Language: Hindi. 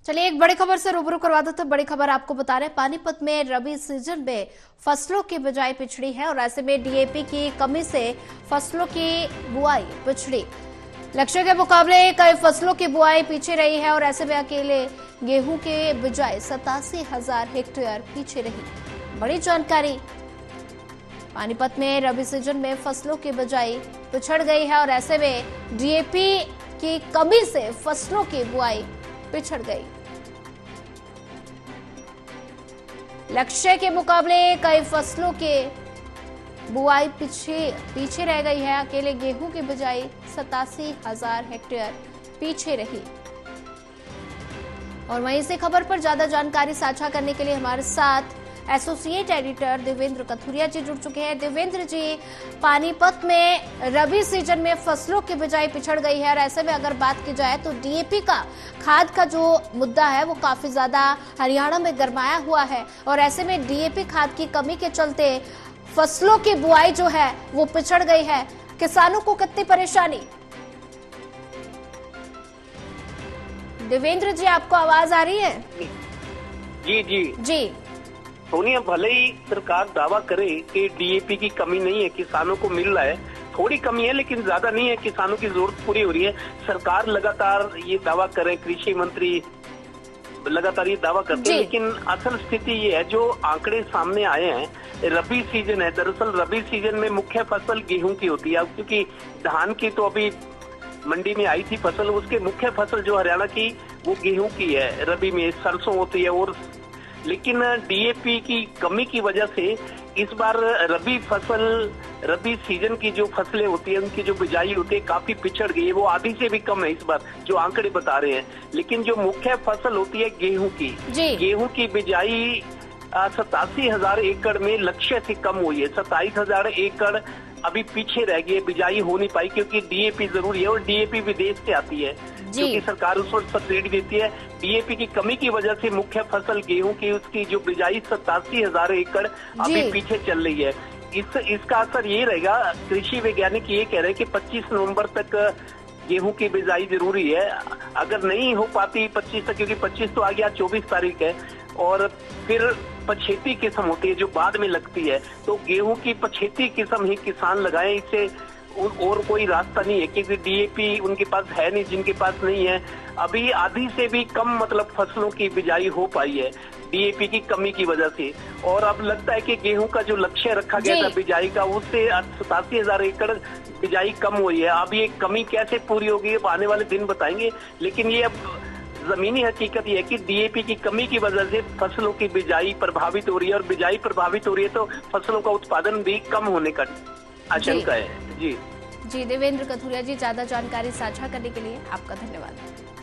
चलिए एक बड़ी खबर से रूबरू करवा देते हैं। बड़ी खबर आपको बता रहे हैं, पानीपत में रबी सीजन में फसलों की बिजाई पिछड़ी है और ऐसे में डीएपी की कमी से फसलों की बुआई पिछड़ी। लक्ष्य के मुकाबले कई फसलों की बुआई पीछे रही है और ऐसे में अकेले गेहूं के बिजाई 87,000 हेक्टेयर पीछे रही। बड़ी जानकारी, पानीपत में रबी सीजन में फसलों की बिजाई पिछड़ गई है और ऐसे में डीएपी की कमी से फसलों की बुआई पिछड़ गई। लक्ष्य के मुकाबले कई फसलों के बुआई पीछे रह गई है। अकेले गेहूं की बिजाई 87,000 हेक्टेयर पीछे रही। और वहीं से खबर पर ज्यादा जानकारी साझा करने के लिए हमारे साथ एसोसिएट एडिटर देवेंद्र कथुरिया जी जुड़ चुके हैं। देवेंद्र जी, पानीपत में रबी सीजन में फसलों की बिजाई पिछड़ गई है और ऐसे में अगर बात की जाए तो डीएपी का खाद का जो मुद्दा है वो काफी ज्यादा हरियाणा में गरमाया हुआ है और ऐसे में डीएपी खाद की कमी के चलते फसलों की बुआई जो है वो पिछड़ गई है। किसानों को कितनी परेशानी। देवेंद्र जी, आपको आवाज आ रही है? जी जी जी। सोनिया, भले ही सरकार दावा करे कि डीएपी की कमी नहीं है, किसानों को मिल रहा है, थोड़ी कमी है लेकिन ज्यादा नहीं है, किसानों की जरूरत पूरी हो रही है। सरकार लगातार ये दावा करे, कृषि मंत्री लगातार ये दावा करते हैं, लेकिन असल स्थिति ये है जो आंकड़े सामने आए हैं। रबी सीजन है, दरअसल रबी सीजन में मुख्य फसल गेहूं की होती है, क्योंकि धान की तो अभी मंडी में आई थी फसल, उसके मुख्य फसल जो हरियाणा की वो गेहूं की है। रबी में सरसों होती है और लेकिन डीएपी की कमी की वजह से इस बार रबी सीजन की जो फसलें होती है उनकी जो बिजाई होती है काफी पिछड़ गई है। वो आधी से भी कम है इस बार जो आंकड़े बता रहे हैं। लेकिन जो मुख्य फसल होती है गेहूं की बिजाई 87,000 एकड़ में लक्ष्य से कम हुई है। 27,000 एकड़ अभी पीछे रह गई है, बिजाई हो नहीं पाई क्योंकि डीएपी जरूरी है और डीएपी विदेश से आती है क्योंकि सरकार उस वक्त सब्सिडी देती है। डीएपी की कमी की वजह से मुख्य फसल गेहूं की उसकी जो बिजाई 87,000 एकड़ अभी पीछे चल रही है। इसका असर ये रहेगा, कृषि वैज्ञानिक ये कह रहे हैं कि 25 नवंबर तक गेहूं की बिजाई जरूरी है। अगर नहीं हो पाती 25 तक, क्योंकि 25 तो आ गया, 24 तारीख है, और फिर पछेती किस्म होती है जो बाद में लगती है, तो गेहूं की पछेती किस्म ही किसान लगाएं। इससे और कोई रास्ता नहीं है क्योंकि डीएपी उनके पास है नहीं, जिनके पास नहीं है अभी आधी से भी कम मतलब फसलों की बिजाई हो पाई है डीएपी की कमी की वजह से। और अब लगता है कि गेहूं का जो लक्ष्य रखा गया था बिजाई का, उससे 87,000 एकड़ बिजाई कम हुई है। अब ये कमी कैसे पूरी होगी अब आने वाले दिन बताएंगे, लेकिन ये अब जमीनी हकीकत ये है कि डीएपी की कमी की वजह से फसलों की बिजाई प्रभावित हो रही है और बिजाई प्रभावित हो रही है तो फसलों का उत्पादन भी कम होने का आशंका है। जी जी, देवेंद्र कथुरिया जी, ज्यादा जानकारी साझा करने के लिए आपका धन्यवाद।